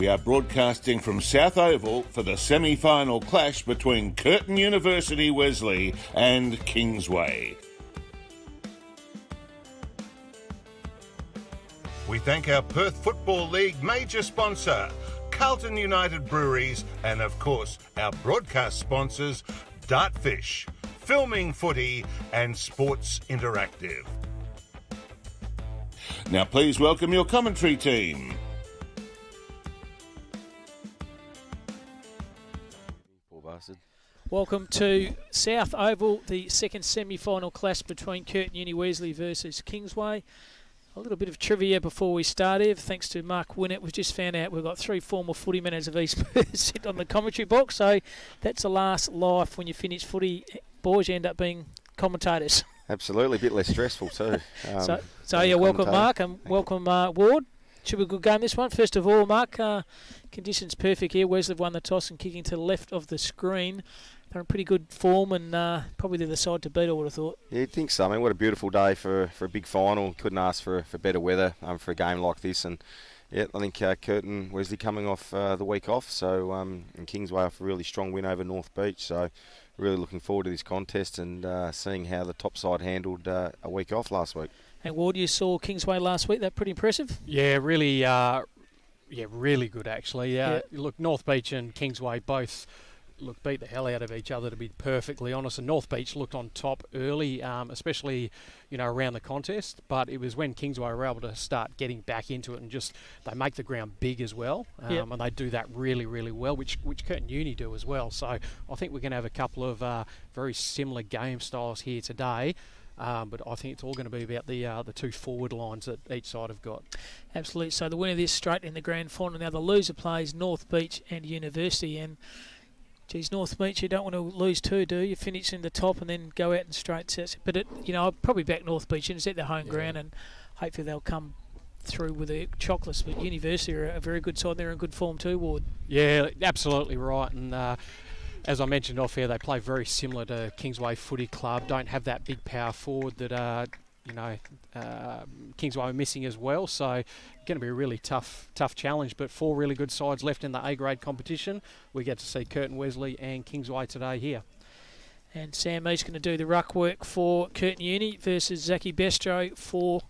We are broadcasting from South Oval for the semi-final clash between Curtin University Wesley and Kingsway. We thank our Perth Football League major sponsor, Carlton United Breweries, and of course our broadcast sponsors, Dartfish, Filming Footy and Sports Interactive. Now please welcome your commentary team. Welcome to South Oval, the second semi-final clash between Curtin Uni Wesley versus Kingsway. A little bit of trivia before we start here. Thanks to Mark Winnett, we've just found out we've got 3 former footy managers of East Perth sit on the commentary box. So that's the last life when you finish footy. Boys, you end up being commentators. Absolutely, a bit less stressful too. So yeah, welcome Mark and welcome Ward. Should be a good game this one. First of all, Mark, conditions perfect here. Wesley won the toss and kicking to the left of the screen. They're in pretty good form and probably they're the side to beat, I would have thought. Yeah, you'd think so. I mean, what a beautiful day for a big final. Couldn't ask for better weather for a game like this. And yeah, I think Curtin Wesley coming off the week off, so and Kingsway off a really strong win over North Beach. So really looking forward to this contest and seeing how the top side handled a week off last week. And Ward, you saw Kingsway last week. That's pretty impressive. Yeah, really, really good actually. Look, North Beach and Kingsway both beat the hell out of each other, to be perfectly honest. And North Beach looked on top early, especially around the contest. But it was when Kingsway were able to start getting back into it and just they make the ground big as well, and they do that really, really well, which Curtin Uni do as well. So I think we're going to have a couple of very similar game styles here today. But I think it's all going to be about the 2 forward lines that each side have got. Absolutely. So the winner of this straight in the grand final. Now the loser plays North Beach and University. And geez, North Beach, you don't want to lose 2, do you? Finish in the top and then go out and straight sets. But I'll probably back North Beach and it's at their home ground, and hopefully they'll come through with the chocolates. But University are a very good side. They're in good form too, Ward. Yeah, absolutely right. And as I mentioned off here, they play very similar to Kingsway Footy Club. Don't have that big power forward that Kingsway are missing as well. So going to be a really tough challenge. But 4 really good sides left in the A-grade competition. We get to see Curtin Wesley and Kingsway today here. And Sam East going to do the ruck work for Curtin Uni versus Zachy Bestro for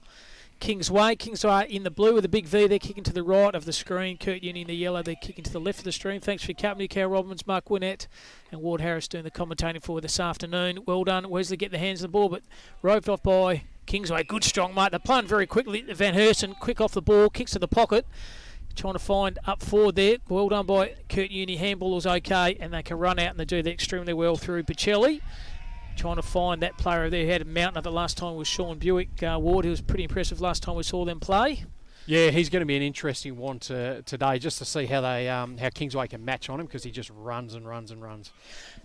Kingsway. Kingsway in the blue with a big V. They're kicking to the right of the screen. Curtin Uni in the yellow. They're kicking to the left of the screen. Thanks for your company, Cal Robbins, Mark Winnett, and Ward Harris doing the commentating for this afternoon. Well done. Wesley get the hands of the ball, but roved off by Kingsway. Good strong mate. They're playing very quickly. Van Hersen quick off the ball, kicks to the pocket. Trying to find up forward there. Well done by Curtin Uni. Handball was okay, and they can run out and they do that extremely well through Pacelli. Trying to find that player there who had a mountain of it last time was Sean Buick. Ward, who was pretty impressive last time we saw them play. Yeah, he's going to be an interesting one today, just to see how they how Kingsway can match on him, because he just runs and runs and runs.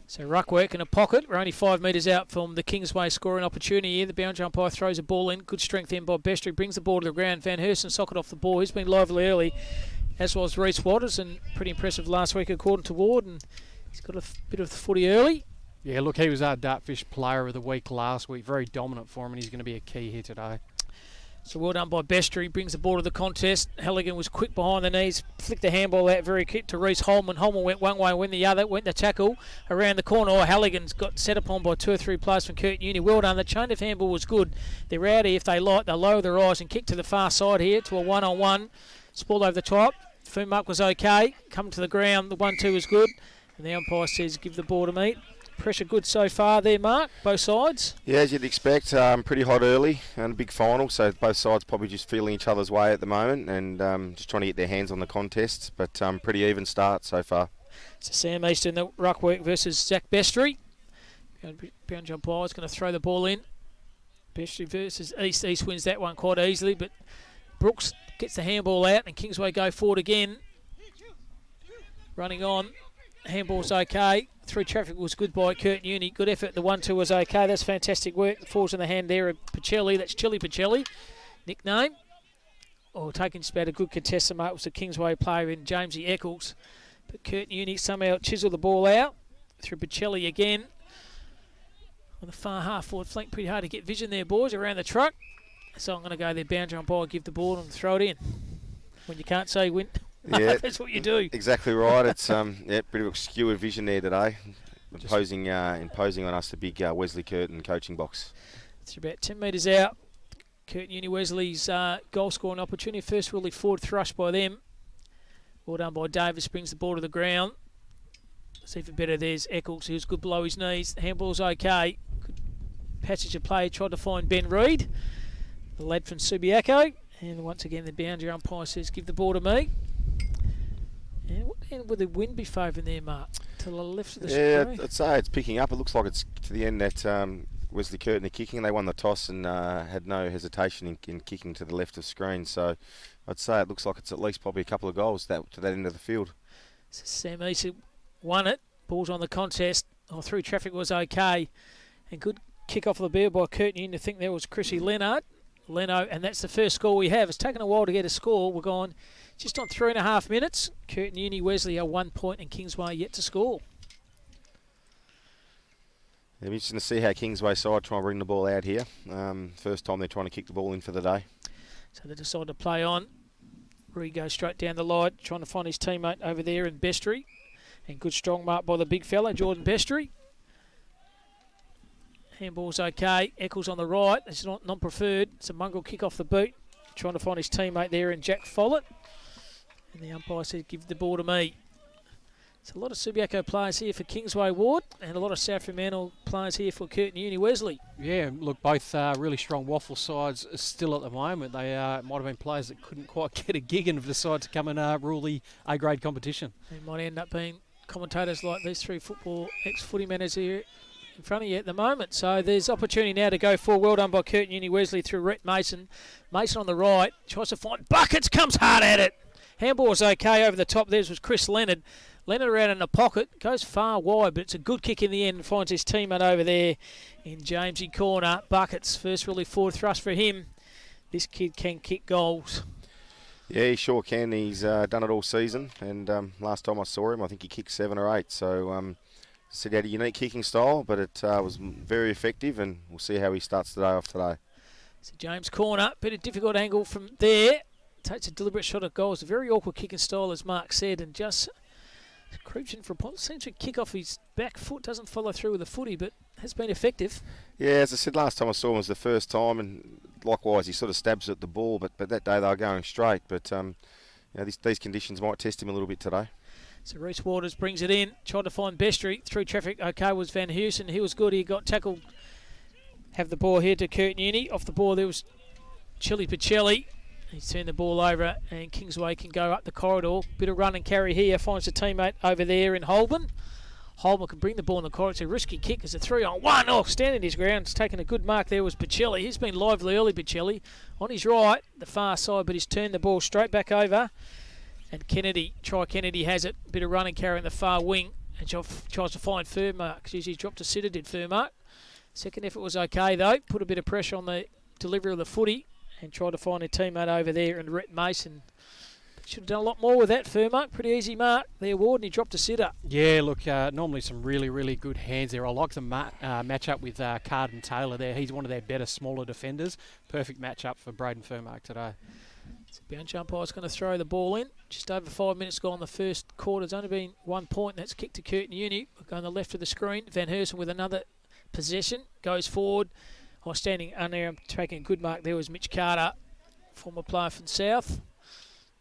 So ruck work in a pocket. We're only 5 metres out from the Kingsway scoring opportunity here. The boundary umpire throws a ball in. Good strength in by Bestry. Brings the ball to the ground. Van Hersen socket off the ball. He's been lively early, as was Reece Waters, and pretty impressive last week according to Ward. And he's got a bit of the footy early. Yeah, look, he was our Dartfish player of the week last week. Very dominant for him, and he's going to be a key here today. So well done by Bestry. Brings the ball to the contest. Halligan was quick behind the knees. Flicked the handball out very quick to Reece Holman. Holman went one way, went the other. Went the tackle around the corner. Oh, Halligan's got set upon by 2 or 3 players from Curtin Uni. Well done. The chain of handball was good. They're rowdy if they like. They'll lower their eyes and kick to the far side here to a 1-on-1. Ball over the top. Foom up was okay. Come to the ground. The 1-2 was good. And the umpire says give the ball to meet. Pressure good so far there, Mark, both sides? Yeah, as you'd expect, pretty hot early and a big final, so both sides probably just feeling each other's way at the moment and just trying to get their hands on the contest, but pretty even start so far. So Sam East in the ruck work versus Zach Bestry. Bound jump is going to throw the ball in. Bestry versus East. East wins that one quite easily, but Brooks gets the handball out and Kingsway go forward again. Running on. Handball's okay. Through traffic was good by Curtin Uni. Good effort. The 1-2 was okay. That's fantastic work. The falls in the hand there of Pacelli. That's Chili Pacelli. Nickname. Taking just about a good contestant, mate, was the Kingsway player in Jamesy Eccles. But Curtin Uni somehow chiseled the ball out. Through Pacelli again. On the far half forward flank. Pretty hard to get vision there, boys, around the truck. So I'm going to go there, boundary umpire, give the ball and throw it in. When you can't say win. Yeah, That's what you do. exactly right. It's bit of obscured vision there today, imposing on us the big Wesley Curtin coaching box. It's about 10 metres out. Curtin Uni Wesley's goal scoring opportunity. First really forward thrush by them. Well done by Davis, brings the ball to the ground. See if it better. There's Eccles, who's good below his knees. Handball's okay. Good passage of play. Tried to find Ben Reid, the lad from Subiaco. And once again, the boundary umpire says, give the ball to me. And what end would the wind be favouring there, Mark? To the left of the screen? Yeah, I'd say it's picking up. It looks like it's to the end that Wesley Curtin are kicking. They won the toss and had no hesitation in kicking to the left of screen. So I'd say it looks like it's at least probably a couple of goals to that end of the field. So Sam Easter won it. Ball's on the contest. Through traffic was okay. And good kick off the beer by Curtin Union. I think there was Chrissy Leno, and that's the first score we have. It's taken a while to get a score. We're gone just on 3.5 minutes. Curtin Uni Wesley are 1 point and Kingsway yet to score. It'll be interesting to see how Kingsway side try and bring the ball out here. First time they're trying to kick the ball in for the day. So they decide to play on. Ree goes straight down the line, trying to find his teammate over there in Bestry. And good strong mark by the big fella, Jordan Bestry. Handball's okay. Eccles on the right. It's not non-preferred. It's a mongrel kick off the boot. Trying to find his teammate there in Jack Follett. And the umpire said, give the ball to me. There's a lot of Subiaco players here for Kingsway Ward and a lot of South Fremantle players here for Curtin Uni Wesley. Yeah, look, both really strong waffle sides still at the moment. They might have been players that couldn't quite get a gig and have decided to come and rule the A-grade competition. They might end up being commentators like these three ex-footy men here in front of you at the moment. So there's opportunity now to go for. Well done by Curtin Uni Wesley through Rhett Mason. Mason on the right, tries to find buckets, comes hard at it. Handball's okay over the top. Theirs was Chris Leonard. Leonard around in the pocket, goes far wide, but it's a good kick in the end. Finds his teammate over there in Jamesy corner. Buckets, first really forward thrust for him. This kid can kick goals. Yeah, he sure can. He's done it all season, and last time I saw him, I think he kicked 7 or 8. So said he had a unique kicking style, but it was very effective, and we'll see how he starts the day off today. So James corner, bit of difficult angle from there. Takes a deliberate shot at goal. It's a very awkward kicking style, as Mark said, and just creeps in for a point. Seems to kick off his back foot, doesn't follow through with the footy, but has been effective. Yeah, as I said, last time I saw him was the first time, and likewise he sort of stabs at the ball, but that day they were going straight. But these conditions might test him a little bit today. So Reece Waters brings it in, tried to find Bestry through traffic. Okay, was Van Heusen. He was good. He got tackled. Have the ball here to Curtin Uni. Off the ball there was Chili Pacelli. He's turned the ball over and Kingsway can go up the corridor. Bit of run and carry here. Finds a teammate over there in Holborn. Holborn can bring the ball in the corridor. It's a risky kick. It's a 3-on-1. Oh, standing his ground. It's taken a good mark there was Pacelli. He's been lively early, Pacelli. On his right, the far side, but he's turned the ball straight back over. And Kennedy has it. Bit of run and carry in the far wing. And tries to find Furmark. He's dropped a sitter, did Furmark. Second effort was okay, though. Put a bit of pressure on the delivery of the footy. And tried to find a teammate over there in Rhett Mason. Should have done a lot more with that, Furmark. Pretty easy mark there, Ward, and he dropped a sitter. Yeah, look, normally some really, really good hands there. I like the match up with Curtin Taylor there. He's one of their better, smaller defenders. Perfect match up for Braden Furmark today. So bounce umpire's going to throw the ball in. Just over 5 minutes gone the first quarter. It's only been 1 point. That's kicked to Curtin Uni. We're going to the left of the screen. Van Heusen with another possession. Goes forward. Standing under him, taking a good mark there was Mitch Carter, former player from South.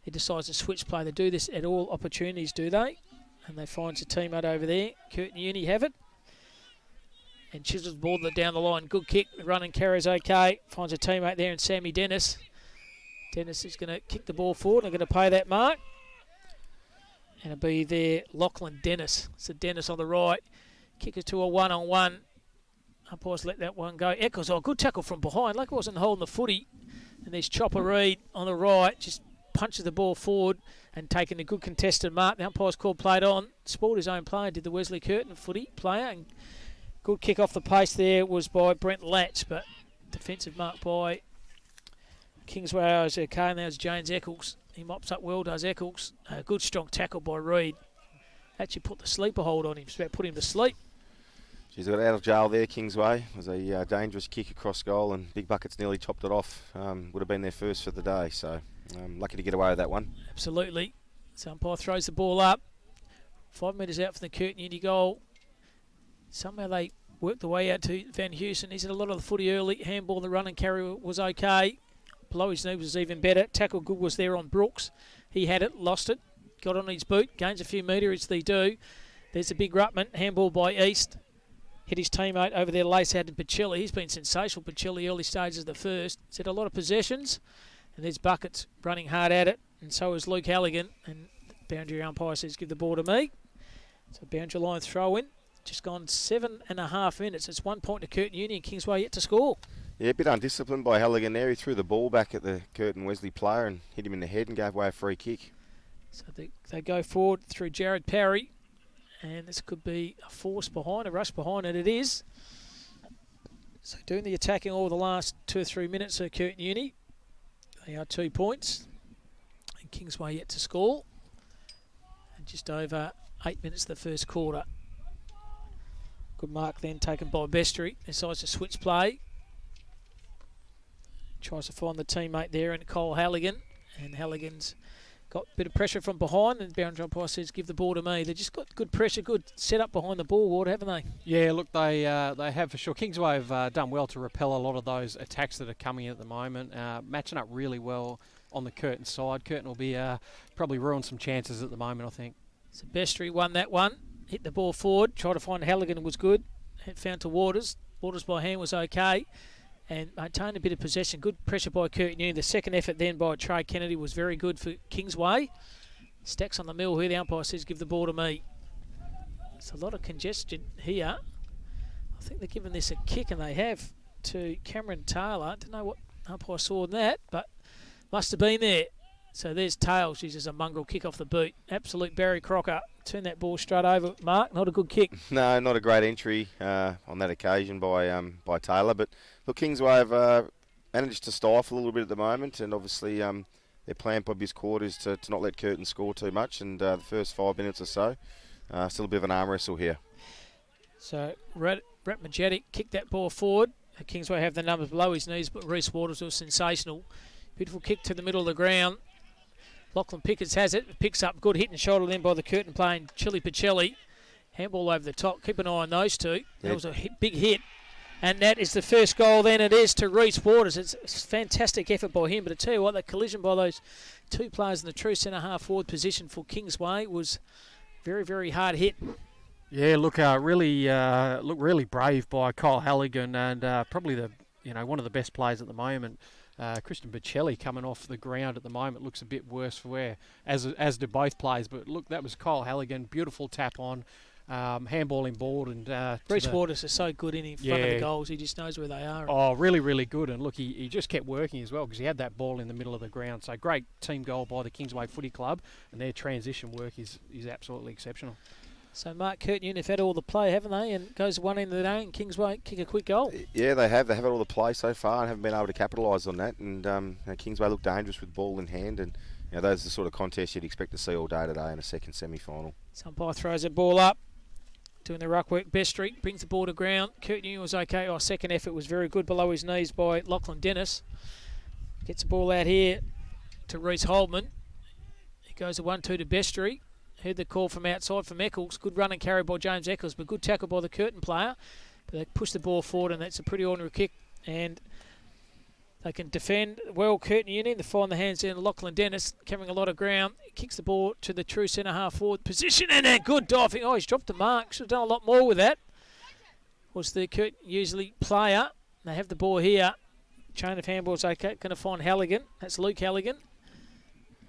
He decides to switch play. They do this at all opportunities, do they? And they find a teammate over there. Curtin Uni have it. And Chisels ball down the line. Good kick. The run and carries okay. Finds a teammate there in Sammy Dennis. Dennis is going to kick the ball forward. They're going to pay that mark. And it'll be there Lachlan Dennis. So Dennis on the right. Kick it to a 1-on-1. Umpires let that one go. Eccles, good tackle from behind. Like it wasn't holding the footy. And there's Chopper Reid on the right. Just punches the ball forward and taking a good contested mark. The umpire's called played on. Spoiled his own player. Did the Wesley Curtin footy player. And good kick off the pace there was by Brent Latch. But defensive mark by Kingsway is okay. And there's James Eccles. He mops up well, does Eccles. A good strong tackle by Reid. Actually put the sleeper hold on him. It's about put him to sleep. She's got out of jail there, Kingsway. It was a dangerous kick across goal, and Big Buckets nearly chopped it off. Would have been their first for the day, so lucky to get away with that one. Absolutely. So umpire throws the ball up. 5 metres out from the Curtin Uni goal. Somehow they worked the way out to Van Heusen. He's had a lot of the footy early. Handball, the run and carry was okay. Below his knee was even better. Tackle good was there on Brooks. He had it, lost it, got on his boot, gains a few metres, as they do. There's a big rutment. Handball by East. Hit his teammate over there, lace out to Pachilli. He's been sensational, Pachilli, early stages of the first. He's had a lot of possessions. And there's Buckets running hard at it. And so is Luke Halligan. And the boundary umpire says, give the ball to me. So boundary line throw in. Just gone 7.5 minutes. It's 1 point to Curtin Uni and Kingsway yet to score. Yeah, a bit undisciplined by Halligan there. He threw the ball back at the Curtin Wesley player and hit him in the head and gave away a free kick. So they go forward through Jared Parry. And this could be a force behind, a rush behind it. It is. So doing the attacking all the last 2 or 3 minutes of Curtin Uni. They are 2 points. And Kingsway yet to score. And just over 8 minutes of the first quarter. Good mark then taken by Bestry. Decides to switch play. Tries to find the teammate there and Cole Halligan. And Halligan's got a bit of pressure from behind. And boundary umpire says, give the ball to me. They've just got good pressure, good setup behind the ball, Ward, haven't they? Yeah, look, they have for sure. Kingsway have done well to repel a lot of those attacks that are coming in at the moment. Matching up really well on the Curtin side. Curtin will be probably ruin some chances at the moment, I think. So Bestry won that one. Hit the ball forward. Tried to find Halligan, was good. Found to Waters. Waters by hand was okay. And maintained a bit of possession. Good pressure by Curtin Uni. The second effort then by Trey Kennedy was very good for Kingsway. Stacks on the mill here. The umpire says, give the ball to me. It's a lot of congestion here. I think they're giving this a kick, and they have, to Cameron Taylor. Don't know what umpire saw in that, but must have been there. So there's Tails. She's just a mongrel kick off the boot. Absolute Barry Crocker. Turn that ball straight over. Mark, not a good kick. No, not a great entry on that occasion by Taylor. But look, Kingsway have managed to stifle a little bit at the moment, and obviously their plan probably this quarter is to not let Curtin score too much. And the first 5 minutes or so, still a bit of an arm wrestle here. So Rat Majetic kicked that ball forward. Kingsway have the numbers below his knees, but Reece Waters was sensational. Beautiful kick to the middle of the ground. Lachlan Pickers has it. Picks up good hit and shoulder then by the Curtin playing Chili Pacelli. Handball over the top. Keep an eye on those two. That was a big hit. And that is the first goal then. It is to Reece Waters. It's a fantastic effort by him. But I tell you what, that collision by those two players in the true centre-half forward position for Kingsway was very, very hard hit. Yeah, look, really brave by Kyle Halligan, and probably one of the best players at the moment. Christian Bocelli coming off the ground at the moment looks a bit worse for wear, as do both players. But look, that was Kyle Halligan, beautiful tap on, handballing board, and Reece Waters is so good in front of the goals. He just knows where they are. Oh, really, really good. And look, he just kept working as well because he had that ball in the middle of the ground. So great team goal by the Kingsway Footy Club, and their transition work is absolutely exceptional. So Mark Curtin Uni have had all the play, haven't they? And goes one end of the day and Kingsway kick a quick goal. Yeah, they have. They have had all the play so far and haven't been able to capitalise on that. And Kingsway look dangerous with ball in hand. And those are the sort of contests you'd expect to see all day today in a second semi-final. Umpire throws the ball up. Doing the ruck work. Bestry brings the ball to ground. Curtin Uni was okay. Second effort was very good below his knees by Lachlan Dennis. Gets the ball out here to Reece Holdman. He goes a 1-2 to Bestry. Heard the call from outside from Eccles. Good run and carry by James Eccles, but good tackle by the Curtin player. But they push the ball forward, and that's a pretty ordinary kick. And they can defend well. Curtin Uni, they find the hands in. Lachlan Dennis covering a lot of ground. He kicks the ball to the true centre-half forward position, and a good diving. Oh, he's dropped the mark. Should have done a lot more with that. Was the Curtin usually player. They have the ball here. Chain of handballs okay. Going to find Halligan. That's Luke Halligan.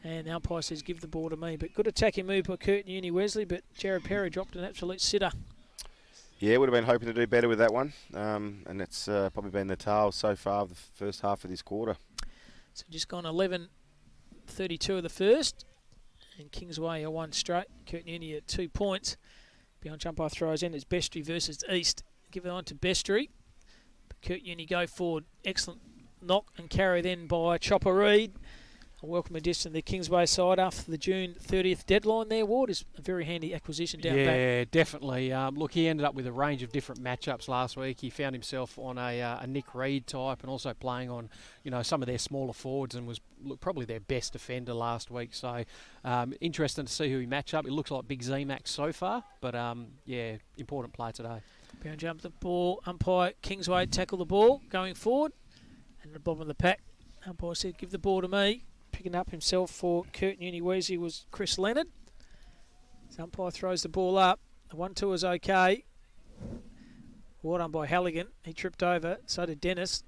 And the umpire says, give the ball to me. But good attacking move by Curtin Uni Wesley, but Jared Perry dropped an absolute sitter. Yeah, would have been hoping to do better with that one. And that's probably been the tale so far of the first half of this quarter. So just gone 11:32 of the first. And Kingsway are one straight. Curtin Uni at 2 points. Behind umpire throws in. It's Bestry versus East. Give it on to Bestry. But Curtin Uni go forward. Excellent knock and carry then by Chopper Reed. a welcome addition to the Kingsway side after the June 30th deadline there. Ward is a very handy acquisition down back. Yeah, definitely. Look, he ended up with a range of different matchups last week. He found himself on a Nick Reed type and also playing on, some of their smaller forwards and was probably their best defender last week. So interesting to see who he match up. It looks like Big Z-Max so far, but important play today. Brown jump the ball. Umpire Kingsway tackle the ball going forward. And at the bottom of the pack, umpire said, give the ball to me. Picking up himself for Curtin Uni Wesley was Chris Leonard. So umpire throws the ball up. The 1-2 is okay. Well done by Halligan. He tripped over. So did Dennis.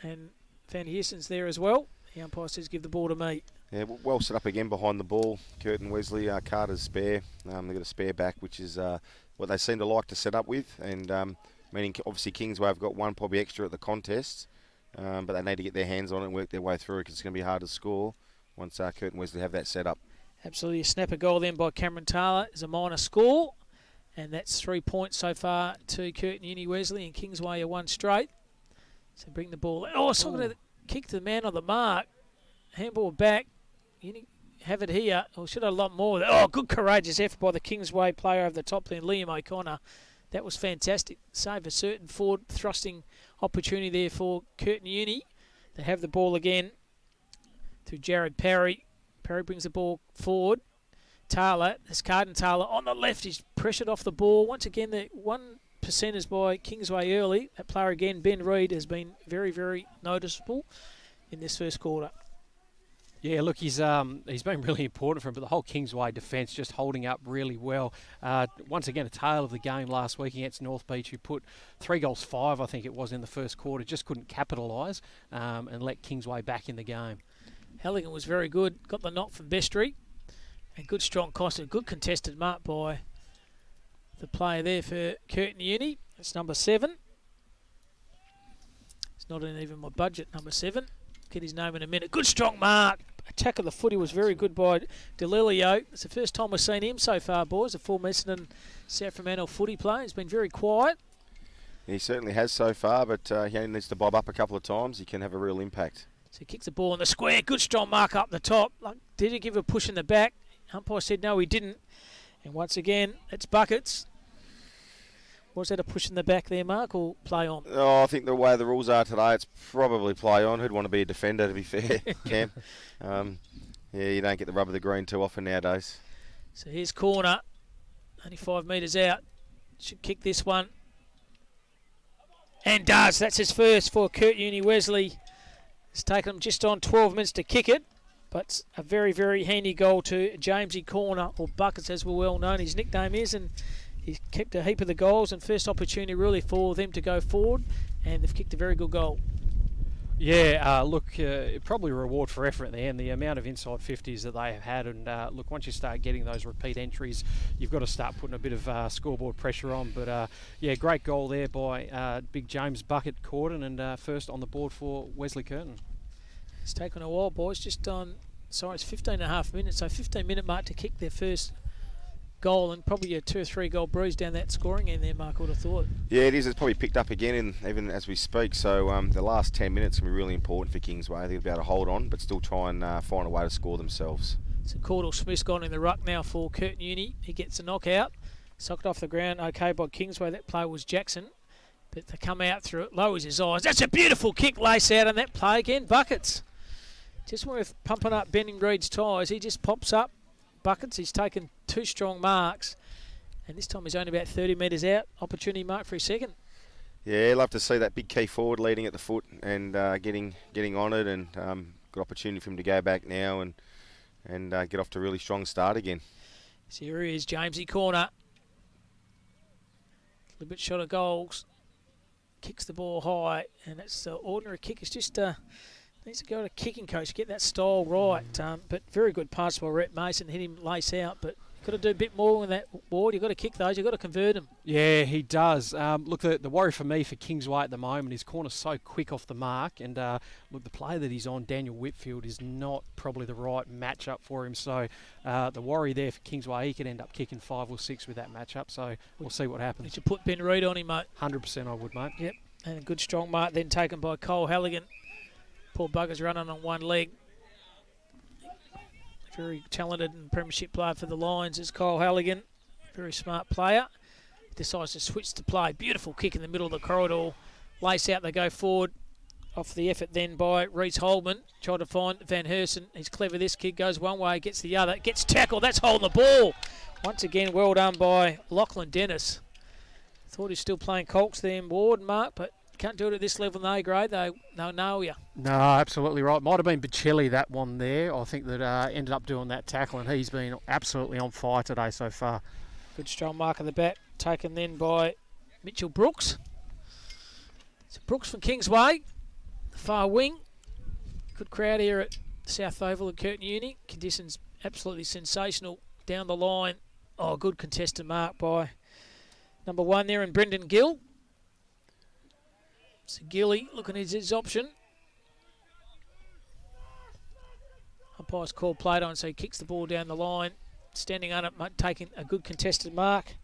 And Van Heerson's there as well. The umpire says, give the ball to me. Yeah, well set up again behind the ball. Curtin Wesley, Carter's spare. They've got a spare back, which is what they seem to like to set up with. And meaning, obviously, Kingsway have got one probably extra at the contest. But they need to get their hands on it and work their way through because it's going to be hard to score once Curtin Wesley have that set up. Absolutely. A snapper goal then by Cameron Taylor is a minor score. And that's 3 points so far to Curtin Uni Wesley, and Kingsway are one straight. So bring the ball. Oh, someone had kicked the man on the mark. Handball back. Uni have it here. Or should have a lot more. Oh, good courageous effort by the Kingsway player over the top there, Liam O'Connor. That was fantastic. Save a certain forward thrusting opportunity there for Curtin Uni. They have the ball again to Jared Parry. Parry brings the ball forward. Taylor, there's Carden Taylor on the left. He's pressured off the ball. Once again, the 1%ers by Kingsway early. That player again, Ben Reid, has been very, very noticeable in this first quarter. Yeah, look, he's been really important for him, but the whole Kingsway defence just holding up really well. Once again, a tale of the game last week against North Beach, who put 3 goals 5, I think it was, in the first quarter. Just couldn't capitalise and let Kingsway back in the game. Halligan was very good. Got the knock from Bestry. And good strong Costa. Good contested mark by the player there for Curtin Uni. That's number 7. It's not in even my budget, number 7. Get his name in a minute. Good strong mark. Attack of the footy was very good by DeLilio. It's the first time we've seen him so far, boys. A full Essendon South Fremantle footy player. He's been very quiet. He certainly has so far, but he only needs to bob up a couple of times. He can have a real impact. So he kicks the ball in the square. Good strong mark up the top. Did he give a push in the back? Umpire said no, he didn't. And once again, it's buckets. Was that a push in the back there, Mark, or play on? Oh, I think the way the rules are today, it's probably play on. Who'd want to be a defender, to be fair, Cam? You don't get the rub of the green too often nowadays. So here's corner. Only 5 metres out. Should kick this one. And does. That's his first for Curtin Uni Wesley. It's taken him just on 12 minutes to kick it. But a very, very handy goal to Jamesy Corner, or Buckets as we're well known his nickname is. And he's kept a heap of the goals, and first opportunity really for them to go forward, and they've kicked a very good goal. Yeah, look, probably a reward for effort in the end, the amount of inside 50s that they have had. And look, once you start getting those repeat entries, you've got to start putting a bit of scoreboard pressure on. But yeah, great goal there by Big James Bucket Curtin, and first on the board for Wesley Curtin. It's taken a while, boys. Just on, it's 15.5 minutes, so 15-minute mark to kick their first goal, and probably a 2 or 3 goal breeze down that scoring end there, Mark, I would have thought. Yeah, it is. It's probably picked up again, even as we speak. So the last 10 minutes can be really important for Kingsway. They'll be able to hold on, but still try and find a way to score themselves. So Cordell Smith's gone in the ruck now for Curtin Uni. He gets a knockout. Socked off the ground, okay, by Kingsway. That play was Jackson. But they come out through it, lowers his eyes. That's a beautiful kick, lace out on that play again. Buckets. Just worth pumping up Benning Reed's tyres. He just pops up. Buckets. He's taken 2 strong marks. And this time he's only about 30 metres out. Opportunity mark for his second. Yeah, love to see that big key forward leading at the foot and getting on it, and good opportunity for him to go back now and get off to a really strong start again. So here he is, Jamesy Corner. A little bit short of goals. Kicks the ball high, and it's an ordinary kick. It's just needs to go to a kicking coach, get that style right. But very good pass by Rhett Mason, hit him lace out, but got to do a bit more in that ward. You've got to kick those, you've got to convert them. Yeah, he does. Look, the worry for me for Kingsway at the moment, his corner's so quick off the mark, and look, the player that he's on, Daniel Whitfield, is not probably the right matchup for him. So the worry there for Kingsway, he could end up kicking 5 or 6 with that matchup. So we'll see what happens. Did you put Ben Reid on him, mate? 100% I would, mate. Yep, and a good strong mark then taken by Cole Halligan. Poor bugger's running on one leg. very talented and premiership player for the Lions is Kyle Halligan. Very smart player. Decides to switch to play. Beautiful kick in the middle of the corridor. Lace out, they go forward. Off the effort then by Reece Holman. Tried to find Van Hersen. He's clever. This kid goes one way, gets the other. Gets tackled. That's holding the ball. Once again, well done by Lachlan Dennis. Thought he's still playing Colts there in Ward, Mark, but can't do it at this level in the A grade. They'll nail you. No, absolutely right. Might have been Bocelli, that one there. I think that ended up doing that tackle, and he's been absolutely on fire today so far. Good strong mark of the back, taken then by Mitchell Brooks. So Brooks from Kingsway, the far wing. Good crowd here at South Oval at Curtin Uni. Conditions absolutely sensational down the line. Oh, good contested mark by number 1 there, and Brendan Gill. So Gilly looking at his option. Umpire's called played on, so he kicks the ball down the line. Standing on it, taking a good contested mark.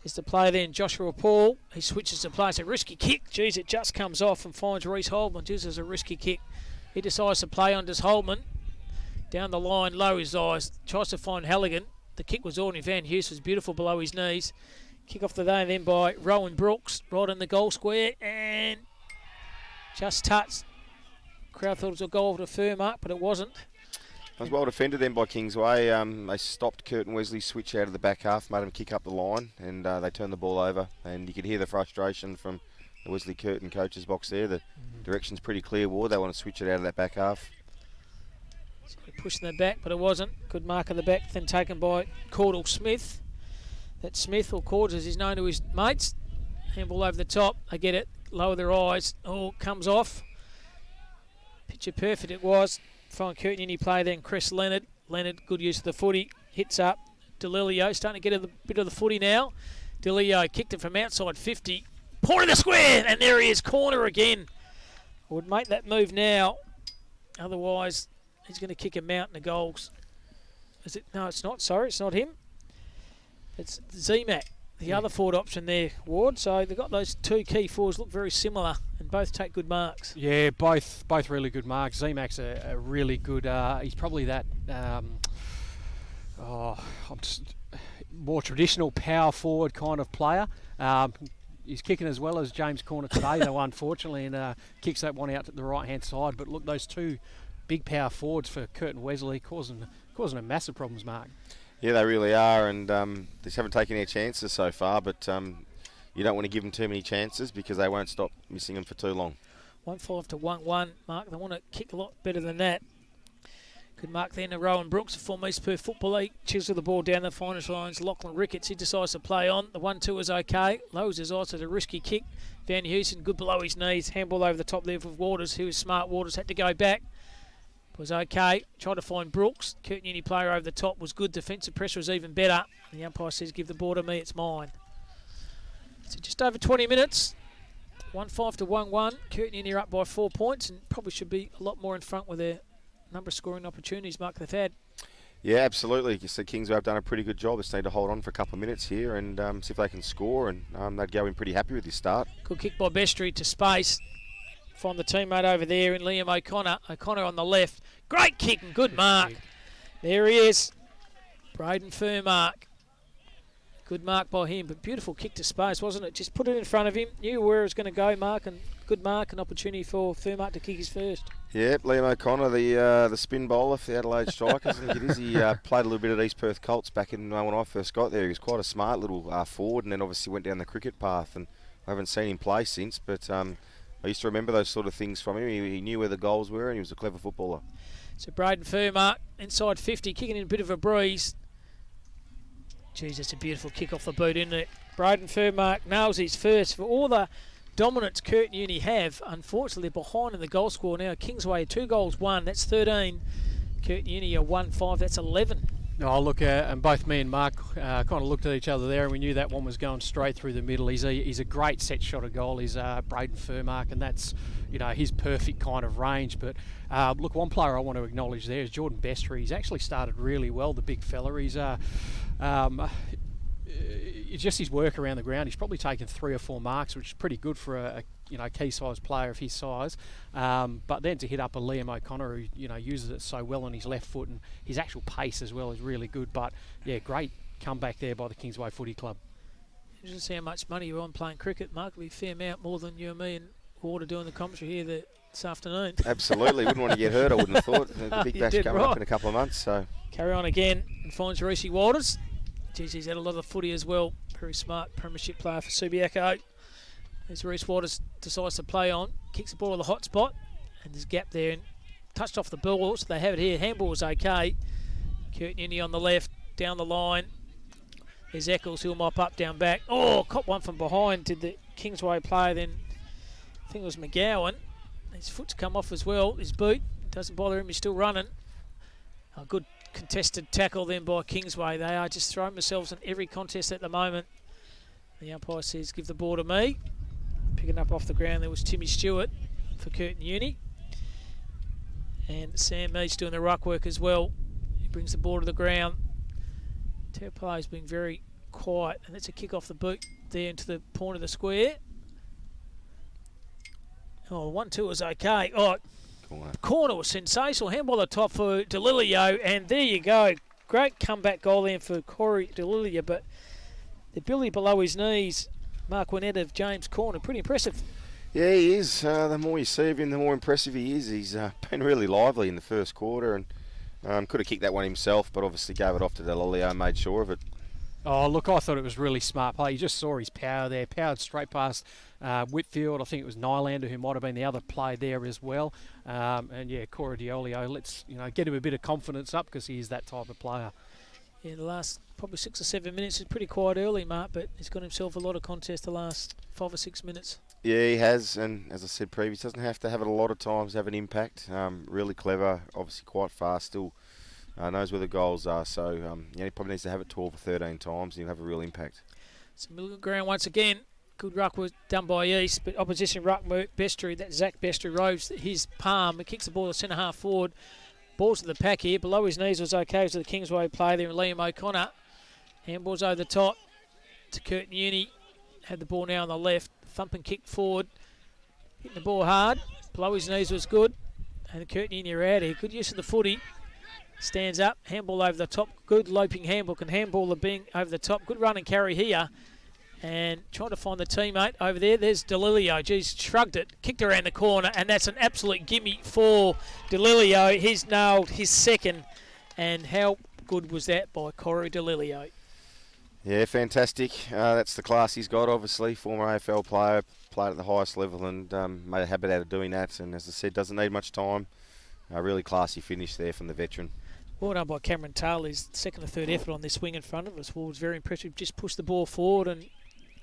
Is the play then Joshua Paul. He switches to play. It's a risky kick. Geez, it just comes off and finds Reece Holman. This is a risky kick. He decides to play on to Holman. Down the line, low his eyes. Tries to find Halligan. The kick was on. Van Hughes was beautiful below his knees. Kick off the day then by Rowan Brooks. Right in the goal square. And just touched. Crowd thought it was a goal to fair mark, but it wasn't. It was well defended then by Kingsway. They stopped Curtin Wesley switch out of the back half, made him kick up the line, and they turned the ball over. And you could hear the frustration from the Wesley Curtin coach's box there. The direction's pretty clear, Ward. They want to switch it out of that back half. So pushing the back, but it wasn't. Good mark of the back, then taken by Cordell Smith. That Smith, or Cords as he's known to his mates. Handball over the top. They get it. Lower their eyes. Oh, comes off. Picture perfect it was. From Curtin Uni play then Chris Leonard. Leonard, good use of the footy. Hits up. DeLilio starting to get a bit of the footy now. DeLilio kicked it from outside 50. Point in the square, and there he is. Corner again. Would make that move now. Otherwise, he's going to kick a mountain of goals. Is it? No, it's not. Sorry, it's not him. It's Zemak, the other forward option there, Ward. So they've got those two key forwards look very similar and both take good marks. Yeah, both really good marks. Zemak's a really good. He's probably that. More traditional power forward kind of player. He's kicking as well as James Corner today, though, unfortunately, and kicks that one out to the right-hand side. But look, those two big power forwards for Curtin Wesley causing a massive problems, Mark. Yeah, they really are, and they just haven't taken their chances so far, but you don't want to give them too many chances because they won't stop missing them for too long. 1-5 to 1-1, Mark. They want to kick a lot better than that. Good mark then to Rowan Brooks, a former East Perth Football League. Chisels the ball down the finish lines. Lachlan Ricketts, he decides to play on. The 1-2 is okay. Lowers his eyes at a risky kick. Van Heusen, good below his knees. Handball over the top there for Waters, who was smart. Waters had to go back. Was okay. Tried to find Brooks. Curtin Uni player over the top was good. Defensive pressure was even better. The umpire says, give the ball to me, it's mine. So just over 20 minutes. 1-5 to 1-1. Curtin Uni are up by 4 points and probably should be a lot more in front with their number of scoring opportunities, Mark, they've had. Yeah, absolutely. You see Kingsway have done a pretty good job. They just need to hold on for a couple of minutes here and see if they can score, and they'd go in pretty happy with this start. Good kick by Bestry to space. Find the teammate over there in Liam O'Connor. O'Connor on the left. Great kick and good mark. There he is. Braden Furmark. Good mark by him, but beautiful kick to space, wasn't it? Just put it in front of him. Knew where it was going to go, Mark, and good mark, an opportunity for Furmark to kick his first. Yep, Liam O'Connor, the spin bowler for the Adelaide Strikers. I think it is. He played a little bit at East Perth Colts back in when I first got there. He was quite a smart little forward, and then obviously went down the cricket path, and I haven't seen him play since, but I used to remember those sort of things from him. He knew where the goals were, and he was a clever footballer. So Braden Furmark, inside 50, kicking in a bit of a breeze. Geez, that's a beautiful kick off the boot, isn't it? Braden Furmark nails his first. For all the dominance Curtin Uni have, unfortunately they're behind in the goal score now. Kingsway 2 goals, 1, that's 13. Curtin Uni are 1-5, that's 11. Oh, look, and both me and Mark kind of looked at each other there, and we knew that one was going straight through the middle. He's a great set shot of goal. He's Braden Furmark, and that's his perfect kind of range. But look, one player I want to acknowledge there is Jordan Bestry. He's actually started really well, the big fella. He's just his work around the ground. He's probably taken 3 or 4 marks, which is pretty good for a key size player of his size. But then to hit up a Liam O'Connor who uses it so well on his left foot, and his actual pace as well is really good. But yeah, great comeback there by the Kingsway Footy Club. You just see how much money you're on playing cricket, Mark. It'll be a fair amount more than you and me and Ward are doing the commentary here this afternoon. Absolutely, wouldn't want to get hurt. I wouldn't have thought. The big bash coming up in a couple of months. So carry on again and finds Reece Waters. Geez, he's had a lot of footy as well. Very smart premiership player for Subiaco. As Reece Waters decides to play on, kicks the ball to the hot spot, and there's a gap there and touched off the ball, so they have it here. Handball was okay. Curtin Uni on the left, down the line. There's Eccles, who'll mop up, down back. Oh, caught one from behind. Did the Kingsway player then? I think it was McGowan. His foot's come off as well. His boot doesn't bother him. He's still running. A good contested tackle then by Kingsway. They are just throwing themselves in every contest at the moment. The umpire says, give the ball to me. Picking up off the ground, there was Timmy Stewart for Curtin Uni. And Sam Mead's doing the ruck work as well. He brings the ball to the ground. Terplay's been very quiet, and that's a kick off the boot there into the point of the square. Oh, 1-2 was okay. Oh, corner was sensational. Handball at the top for DeLilio, and there you go. Great comeback goal there for Corey DeLilio, but the Billy below his knees, Mark Winnett of James Corner, pretty impressive. yeah, he is. The more you see of him, the more impressive he is. He's been really lively in the first quarter, and could have kicked that one himself, but obviously gave it off to DeLilio, made sure of it. Oh, look, I thought it was really smart play. You just saw his power there. Powered straight past Whitfield. I think it was Nylander who might have been the other play there as well. And yeah, Corey DeLilio, let's get him a bit of confidence up, because he is that type of player. Yeah, the last probably 6 or 7 minutes is pretty quiet early, Mark, but he's got himself a lot of contest the last 5 or 6 minutes. Yeah, he has, and as I said previously, doesn't have to have it a lot of times, have an impact. Really clever, obviously quite fast still. Knows where the goals are, so he probably needs to have it 12 or 13 times and he'll have a real impact. So middle of ground once again. Good ruck was done by East, but opposition ruck Bestry, that Zach Bestry roves his palm and kicks the ball to centre half forward. Ball's to the pack here. Below his knees was okay to the Kingsway play there, and Liam O'Connor. Handball's over the top to Curtin Uni. Had the ball now on the left. Thump and kick forward. Hitting the ball hard. Below his knees was good. And Curtin Uni are out here. Good use of the footy. Stands up. Handball over the top. Good loping handball. Can handball the Bing over the top. Good run and carry here. And trying to find the teammate over there. There's DeLilio. Geez, shrugged it. Kicked around the corner. And that's an absolute gimme for DeLilio. He's nailed his second. And how good was that by Corey DeLilio? Yeah, fantastic. That's the class he's got, obviously. Former AFL player, played at the highest level and made a habit out of doing that. And as I said, doesn't need much time. A really classy finish there from the veteran. Well done by Cameron Taylor. His second or third effort on this swing in front of us. Well, was very impressive. Just pushed the ball forward and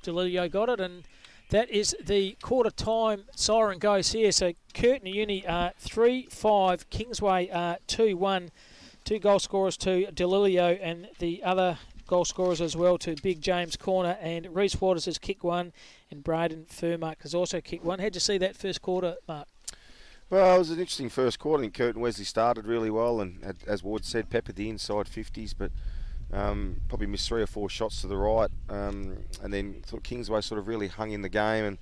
DeLilio got it. And that is the quarter time siren goes here. So Curtin Uni 3-5, Kingsway 2-1. 2 goal scorers to DeLilio and the other goal scorers as well to Big James Corner, and Reece Waters has kicked one and Braden Furmark has also kicked one. How'd you see that first quarter, Mark? Well, it was an interesting first quarter. I think Curtin Wesley started really well and, as Ward said, peppered the inside 50s, but probably missed 3 or 4 shots to the right, and then thought Kingsway sort of really hung in the game, and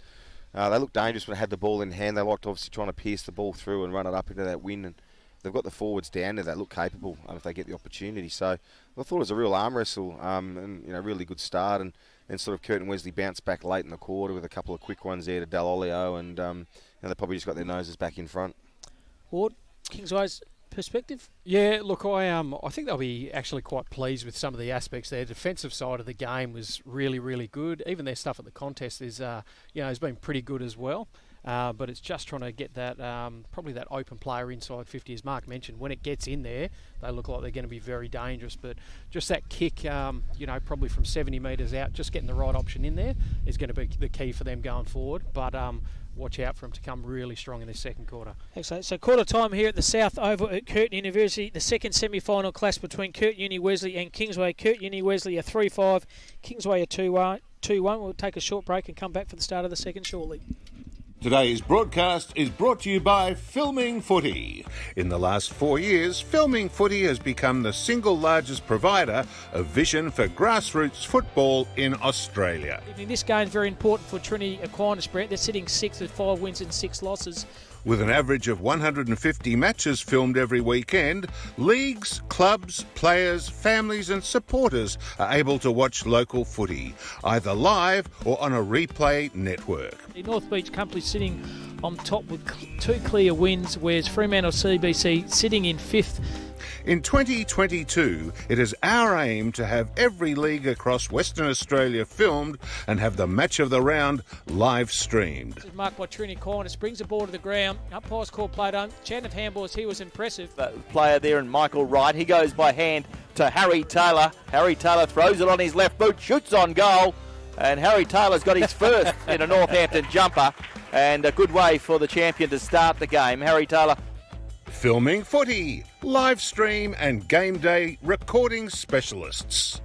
they looked dangerous when they had the ball in hand. They liked obviously trying to pierce the ball through and run it up into that win, and they've got the forwards down there that look capable if they get the opportunity. So I thought it was a real arm wrestle, and really good start, and then sort of Curtin Wesley bounced back late in the quarter with a couple of quick ones there to DeLilio, and they probably just got their noses back in front. Ward, Kingsway's perspective? Yeah, look, I think they'll be actually quite pleased with some of the aspects. Their defensive side of the game was really, really good. Even their stuff at the contest is, has been pretty good as well. But it's just trying to get that, probably that open player inside 50, as Mark mentioned. When it gets in there, they look like they're going to be very dangerous. But just that kick, probably from 70 metres out, just getting the right option in there is going to be the key for them going forward. But watch out for them to come really strong in this second quarter. Excellent. So quarter time here at the South Oval at Curtin University. The second semi-final clash between Curtin Uni Wesley and Kingsway. Curtin Uni Wesley are 3-5, Kingsway are 2-1. We'll take a short break and come back for the start of the second shortly. Today's broadcast is brought to you by Filming Footy. In the last 4 years, Filming Footy has become the single largest provider of vision for grassroots football in Australia. This game is very important for Trinity Aquinas, Brett. They're sitting 6th with 5 wins and 6 losses. With an average of 150 matches filmed every weekend, leagues, clubs, players, families and supporters are able to watch local footy, either live or on a replay network. The North Beach Company sitting on top with 2 clear wins, whereas Fremantle CBC sitting in 5th. In 2022, it is our aim to have every league across Western Australia filmed and have the match of the round live streamed. This is marked by Trinity Aquinas, brings the ball to the ground. Umpire's call play done. Chant of handballs, he was impressive. The player there in Michael Wright, he goes by hand to Harry Taylor. Harry Taylor throws it on his left boot, shoots on goal, and Harry Taylor's got his first in a Northampton jumper, and a good way for the champion to start the game. Harry Taylor. Filming Footy, live stream and game day recording specialists.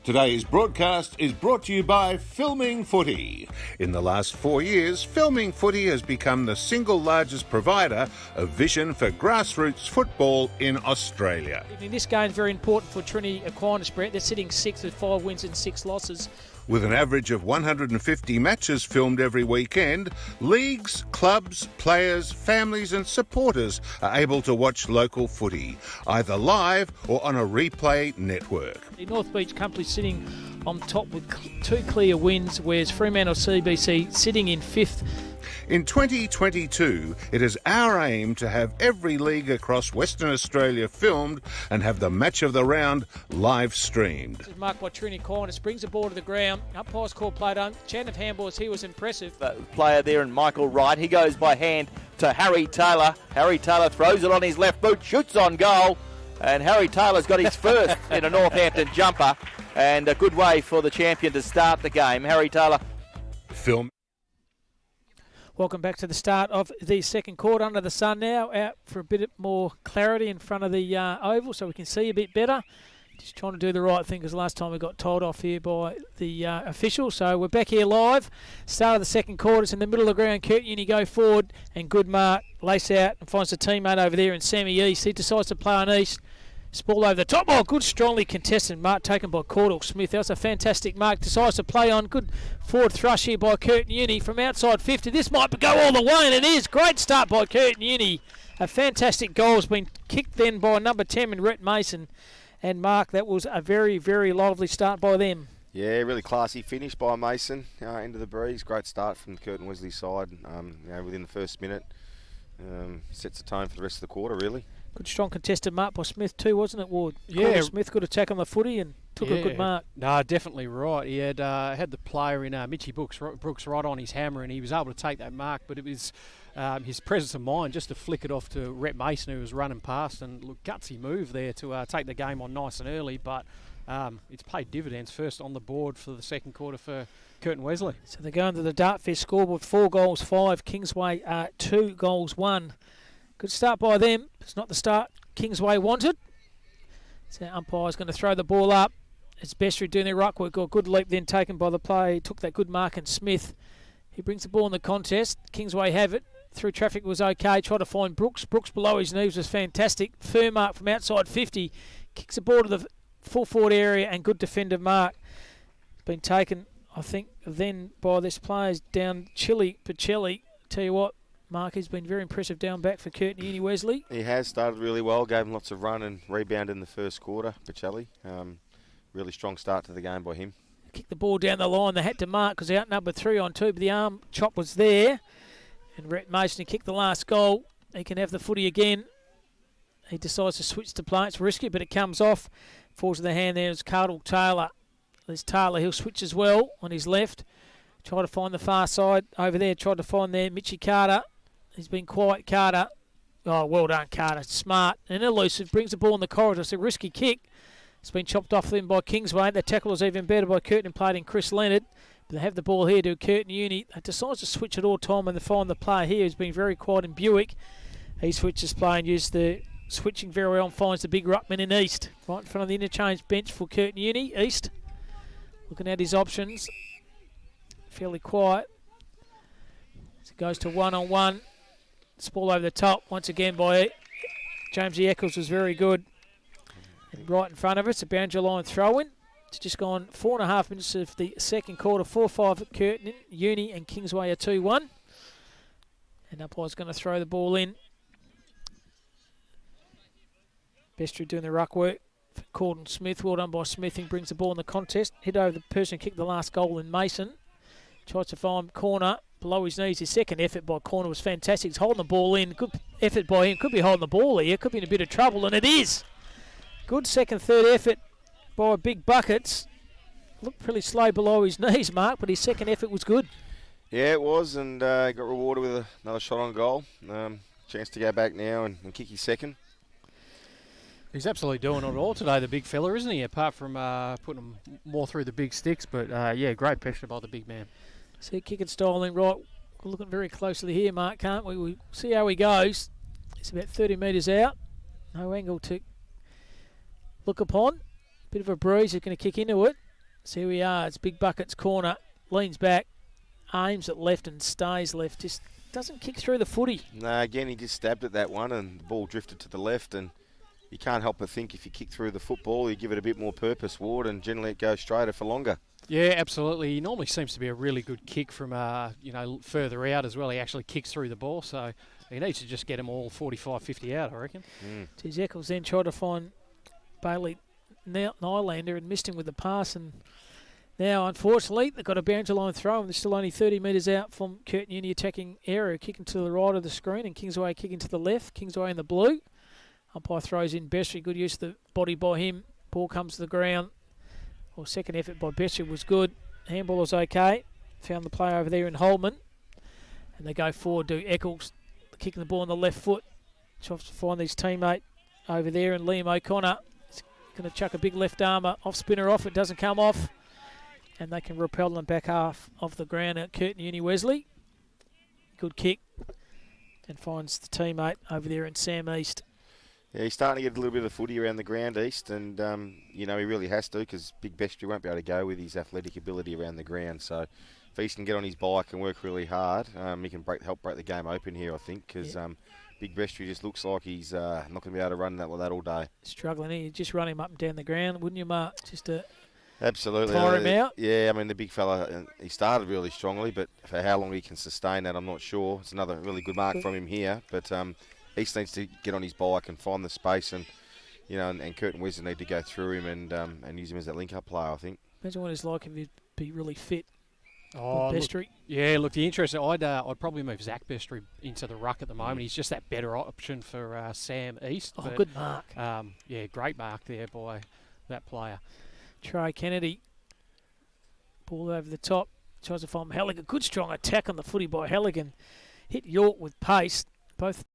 Today's broadcast is brought to you by Filming Footy. In the last 4 years, Filming Footy has become the single largest provider of vision for grassroots football in Australia. This game is very important for Trinity Aquinas, Brett. They're sitting 6th with 5 wins and 6 losses. With an average of 150 matches filmed every weekend, leagues, clubs, players, families and supporters are able to watch local footy, either live or on a replay network. The North Beach Company sitting on top with 2 clear wins, whereas Fremantle CBC sitting in 5th. In 2022, it is our aim to have every league across Western Australia filmed and have the match of the round live streamed. This is marked by Trinity Aquinas, brings the ball to the ground. Umpire's call play done. Chant of handballs, he was impressive. The player there in Michael Wright, he goes by hand to Harry Taylor. Harry Taylor throws it on his left boot, shoots on goal, and Harry Taylor's got his first in a Northampton jumper, and a good way for the champion to start the game. Harry Taylor. Film. Welcome back to the start of the second quarter. Under the sun now, out for a bit more clarity in front of the oval so we can see a bit better. Just trying to do the right thing because last time we got told off here by the official. So we're back here live. Start of the second quarter. It's in the middle of the ground. Curtin, you go forward and good mark. Lace out and finds the teammate over there in Sammy East. He decides to play on East. Ball over the top. Oh, good, strongly contested mark taken by Cordell Smith. That was a fantastic mark. Decides to play on. Good forward thrush here by Curtin Uni from outside 50. This might go all the way, and it is. Great start by Curtin Uni. A fantastic goal has been kicked then by number 10 and Rhett Mason. And Mark, that was a very, very lively start by them. Yeah, really classy finish by Mason into the breeze. Great start from the Curtin Wesley side. Within the first minute, sets the tone for the rest of the quarter, really. Good strong contested mark by Smith too, wasn't it, Ward? Yeah. Smith, good attack on the footy and took a good mark. No, definitely right. He had had the player in Mitchy Brooks right on his hammer, and he was able to take that mark. But it was his presence of mind just to flick it off to Rhett Mason, who was running past, and look, gutsy move there to take the game on nice and early. But it's paid dividends. First on the board for the second quarter for Curtin Wesley. So they're going to the Dartfest scoreboard. 4 goals, 5. Kingsway 2 goals, 1. Good start by them. It's not the start Kingsway wanted. So umpire's going to throw the ball up. It's Bestry doing their ruck work. Got a good leap then taken by the play. He took that good mark, and Smith. He brings the ball in the contest. Kingsway have it. Through traffic was okay. Tried to find Brooks. Brooks below his knees was fantastic. Firm mark from outside 50. Kicks the ball to the full forward area, and good defender mark. Been taken, I think, then by this player's down Pacelli. Tell you what, Mark has been very impressive down back for Curtin Uni Wesley. He has started really well, gave him lots of run and rebound in the first quarter, Pacelli. Really strong start to the game by him. Kicked the ball down the line. They had to mark because they outnumbered 3-on-2, but the arm chop was there. And Rhett Mason kicked the last goal. He can have the footy again. He decides to switch to play. It's risky, but it comes off. Falls to the hand there. It's Cardle Taylor. There's Taylor. He'll switch as well on his left. Try to find the far side over there. Tried to find there Mitchy Carter. He's been quiet, Carter. Oh, well done, Carter. Smart and elusive. Brings the ball in the corridor. It's a risky kick. It's been chopped off them by Kingsway. The tackle is even better by Curtin and played in Chris Leonard. But they have the ball here to Curtin Uni. They decides to switch at all time, and they find the player here who's been very quiet in Buick. He switches play and uses the switching very well and finds the big ruckman in East. Right in front of the interchange bench for Curtin Uni. East looking at his options. Fairly quiet. So it goes to 1-on-1. Ball over the top once again by Jamesy Eccles was very good. And right in front of us, a boundary line throw-in. It's just gone 4.5 minutes of the second quarter. 4-5 at Curtin, Uni and Kingsway are 2-1. And umpire's going to throw the ball in. Bestry doing the ruck work for Corden Smith. Well done by Smith. He brings the ball in the contest. Hit over the person who kicked the last goal in Mason. Tries to find corner. Below his knees. His second effort by corner was fantastic. He's holding the ball in. Good effort by him. Could be holding the ball here. Could be in a bit of trouble, and it is. Good second, third effort by Big Buckets. Looked pretty slow below his knees, Mark, but his second effort was good. Yeah, it was, and got rewarded with another shot on goal. Chance to go back now and kick his second. He's absolutely doing it all today, the big fella, isn't he? Apart from putting him more through the big sticks, but yeah, great pressure by the big man. See, kicking styling right. We're looking very closely here, Mark, can't we? We see how he goes. He's about 30 metres out. No angle to look upon. Bit of a breeze. He's going to kick into it. See who we are. It's Big Bucket's corner. Leans back. Aims at left and stays left. Just doesn't kick through the footy. No, again, he just stabbed at that one and the ball drifted to the left. And you can't help but think if you kick through the football, you give it a bit more purpose, Ward, and generally it goes straighter for longer. Yeah, absolutely. He normally seems to be a really good kick from, further out as well. He actually kicks through the ball, so he needs to just get them all 45, 50 out, I reckon. Geez, Eccles then tried to find Bailey Nylander and missed him with the pass. And now, unfortunately, they've got a boundary line throw, and they're still only 30 metres out from Curtin Uni attacking area, kicking to the right of the screen, and Kingsway kicking to the left. Kingsway in the blue. Umpire throws in Bestry. Good use of the body by him. Ball comes to the ground. Well, second effort by Bestry was good. Handball was okay. Found the play over there in Holman. And they go forward to Eccles, kicking the ball on the left foot. Tries to find his teammate over there, and Liam O'Connor is going to chuck a big left armour off spinner off. It doesn't come off. And they can repel them back half of the ground at Curtin Uni Wesley. Good kick. And finds the teammate over there in Sam East. Yeah, he's starting to get a little bit of footy around the ground, East, and, he really has to because Big Bestry won't be able to go with his athletic ability around the ground. So if East can get on his bike and work really hard, he can help break the game open here, I think, because Big Bestry just looks like he's not going to be able to run like that all day. Struggling here. Just run him up and down the ground, wouldn't you, Mark? Just to absolutely tire him out. Yeah, I mean, the big fella, he started really strongly, but for how long he can sustain that, I'm not sure. It's another really good mark from him here, but East needs to get on his bike and find the space, and and Curtin Wesley need to go through him and use him as that link-up player, I think. Imagine what it's like if he'd be really fit. Oh, Bestry. Look, the interest. I'd probably move Zach Bestry into the ruck at the moment. He's just that better option for Sam East. Oh, good mark. Great mark there by that player. Trey Kennedy. Ball over the top. Tries to find Halligan. Good strong attack on the footy by Halligan. Hit York with pace. Both